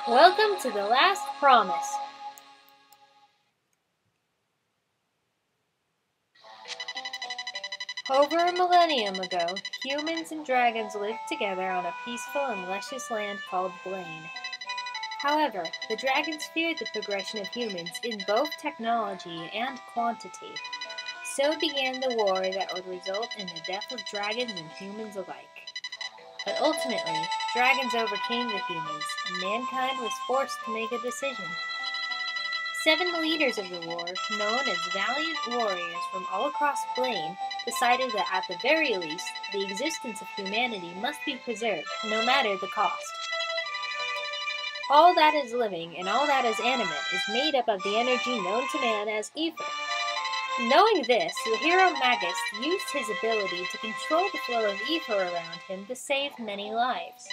Welcome to the last promise. Over a millennium ago, humans and dragons lived together on a peaceful and luscious land called Blaine. However, the dragons feared the progression of humans in both technology and quantity. So began the war that would result in the death of dragons and humans alike. But ultimately, dragons overcame the humans, and mankind was forced to make a decision. 7 leaders of the war, known as valiant warriors from all across Blaine, decided that at the very least, the existence of humanity must be preserved, no matter the cost. All that is living and all that is animate is made up of the energy known to man as ether. Knowing this, the hero Magnus used his ability to control the flow of ether around him to save many lives.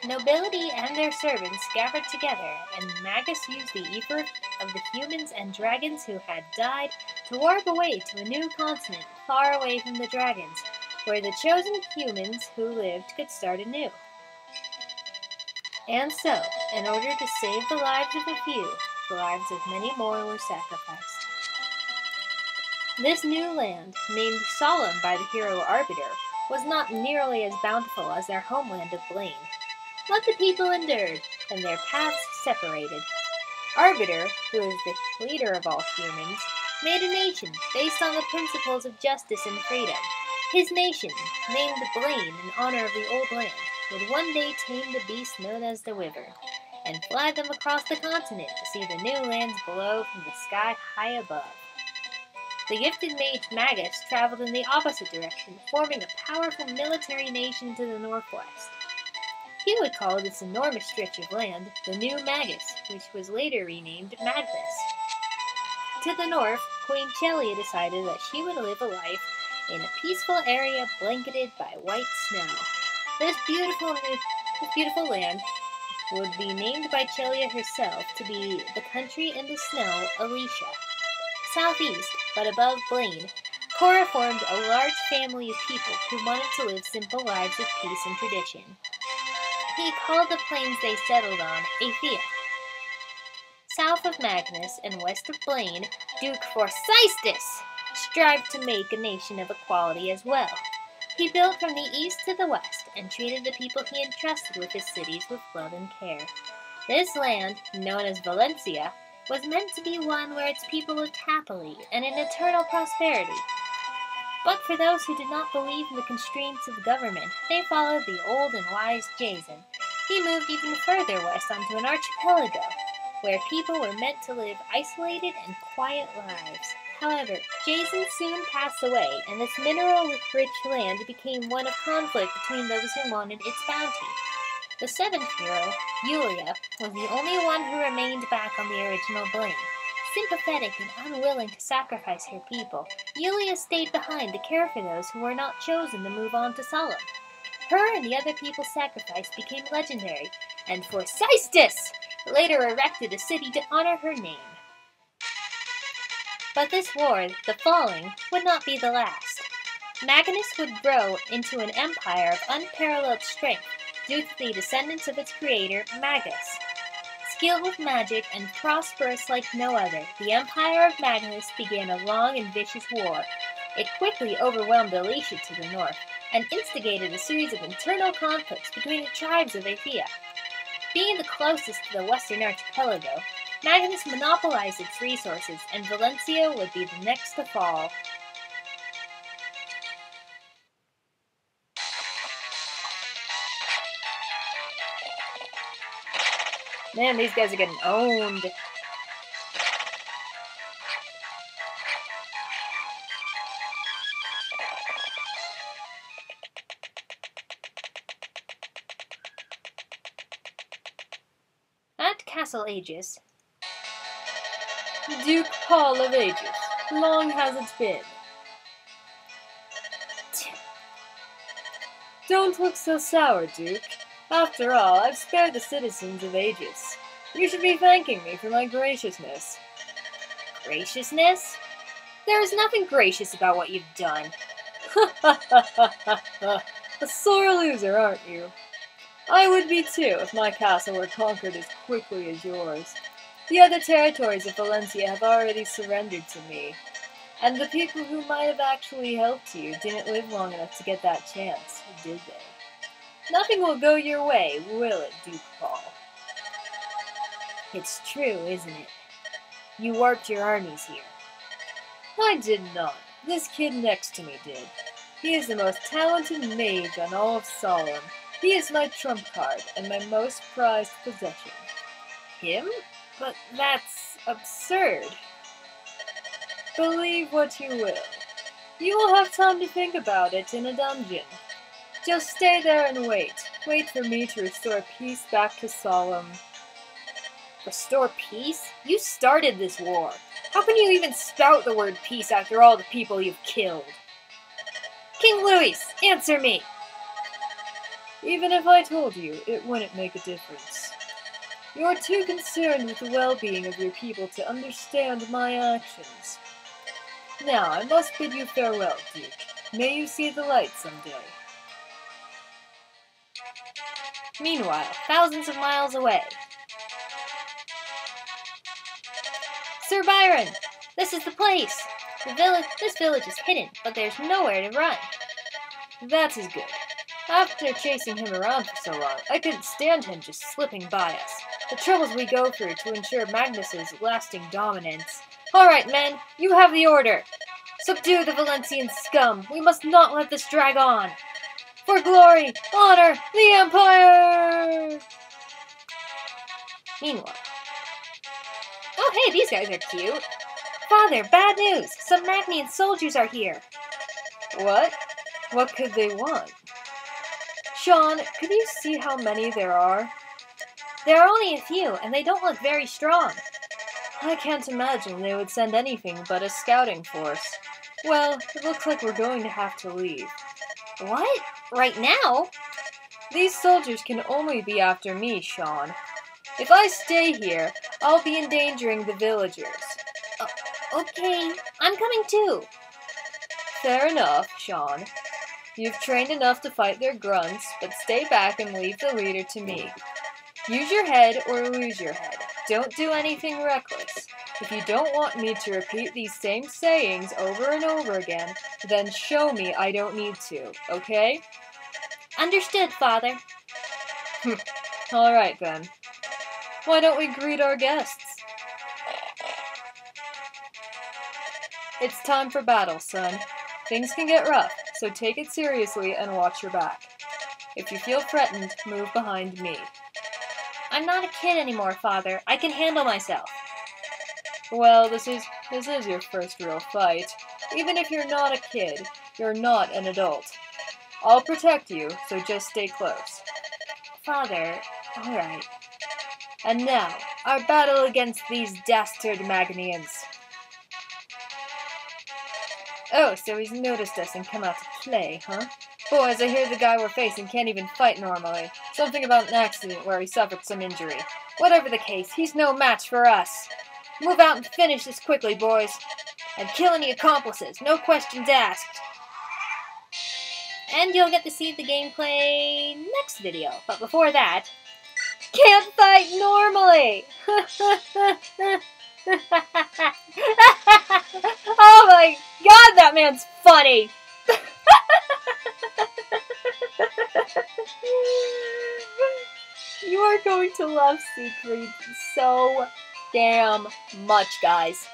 Nobility and their servants gathered together, and Magnus used the ether of the humans and dragons who had died to warp away to a new continent far away from the dragons, where the chosen humans who lived could start anew. And so, in order to save the lives of a few, the lives of many more were sacrificed. This new land, named Solum by the hero Arbiter, was not nearly as bountiful as their homeland of Blaine. But the people endured, and their paths separated. Arbiter, who is the leader of all humans, made a nation based on the principles of justice and freedom. His nation, named Blaine in honor of the old land, would one day tame the beast known as the Wyvern, and fly them across the continent to see the new lands below from the sky high above. The gifted mage Magnus traveled in the opposite direction, forming a powerful military nation to the northwest. He would call this enormous stretch of land the New Magus, which was later renamed Magnus. To the north, Queen Chelia decided that she would live a life in a peaceful area blanketed by white snow. This beautiful land would be named by Chelia herself to be the country in the snow, Alicia. Southeast, but above Blaine, Cora formed a large family of people who wanted to live simple lives of peace and tradition. He called the plains they settled on Aethia. South of Magnus and west of Blaine, Duke Forsythus strived to make a nation of equality as well. He built from the east to the west and treated the people he entrusted with his cities with love and care. This land, known as Valencia, was meant to be one where its people lived happily and in eternal prosperity. But for those who did not believe in the constraints of government, they followed the old and wise Jason. He moved even further west onto an archipelago, where people were meant to live isolated and quiet lives. However, Jason soon passed away, and this mineral-rich land became one of conflict between those who wanted its bounty. The 7th hero, Yulia, was the only one who remained back on the original Blaine. Sympathetic and unwilling to sacrifice her people, Yulia stayed behind to care for those who were not chosen to move on to Solum. Her and the other people's sacrifice became legendary, and Forsythus later erected a city to honor her name. But this war, the Falling, would not be the last. Magnus would grow into an empire of unparalleled strength due to the descendants of its creator, Magus. Skilled with magic and prosperous like no other, the empire of Magnus began a long and vicious war. It quickly overwhelmed Alicia to the north, and instigated a series of internal conflicts between the tribes of Aethia. Being the closest to the western archipelago, Magnus monopolized its resources, and Valencia would be the next to fall. Man, these guys are getting owned. At Castle Aegis, Duke Paul of Aegis, long has it been. Don't look so sour, Duke. After all, I've spared the citizens of Aegis. You should be thanking me for my graciousness. Graciousness? There is nothing gracious about what you've done. A sore loser, aren't you? I would be too if my castle were conquered as quickly as yours. The other territories of Valencia have already surrendered to me, and the people who might have actually helped you didn't live long enough to get that chance, did they? Nothing will go your way, will it, Duke Paul? It's true, isn't it? You warped your armies here. I did not. This kid next to me did. He is the most talented mage on all of Solum. He is my trump card and my most prized possession. Him? But that's absurd. Believe what you will. You will have time to think about it in a dungeon. Just stay there and wait. Wait for me to restore peace back to Solum. Restore peace? You started this war. How can you even spout the word peace after all the people you've killed? King Louis, answer me! Even if I told you, it wouldn't make a difference. You are too concerned with the well-being of your people to understand my actions. Now, I must bid you farewell, Duke. May you see the light someday. Meanwhile, thousands of miles away. Sir Byron, this is the place. This village is hidden, but there's nowhere to run. That is good. After chasing him around for so long, I couldn't stand him just slipping by us. The troubles we go through to ensure Magnus's lasting dominance. Alright, men, you have the order. Subdue the Valencian scum. We must not let this drag on. For glory, honor, the Empire! Meanwhile. Oh, hey, these guys are cute. Father, bad news. Some Magnian soldiers are here. What? What could they want? Shon, could you see how many there are? There are only a few, and they don't look very strong. I can't imagine they would send anything but a scouting force. Well, it looks like we're going to have to leave. What? Right now? These soldiers can only be after me, Shon. If I stay here, I'll be endangering the villagers. Okay, I'm coming too. Fair enough, Shon. You've trained enough to fight their grunts, but stay back and leave the leader to me. Use your head or lose your head. Don't do anything reckless. If you don't want me to repeat these same sayings over and over again, then show me I don't need to, okay? Understood, Father. Alright then. Why don't we greet our guests? It's time for battle, son. Things can get rough, so take it seriously and watch your back. If you feel threatened, move behind me. I'm not a kid anymore, Father. I can handle myself. Well, this is your first real fight. Even if you're not a kid, you're not an adult. I'll protect you, so just stay close. Father, alright. And now, our battle against these dastard Magnians. Oh, so he's noticed us and come out to play, huh? Boys, I hear the guy we're facing can't even fight normally. Something about an accident where he suffered some injury. Whatever the case, he's no match for us. Move out and finish this quickly, boys. And kill any accomplices, no questions asked. And you'll get to see the gameplay next video. But before that, can't fight normally! Oh my god, that man's funny! You are going to love Siegfried so damn much, guys.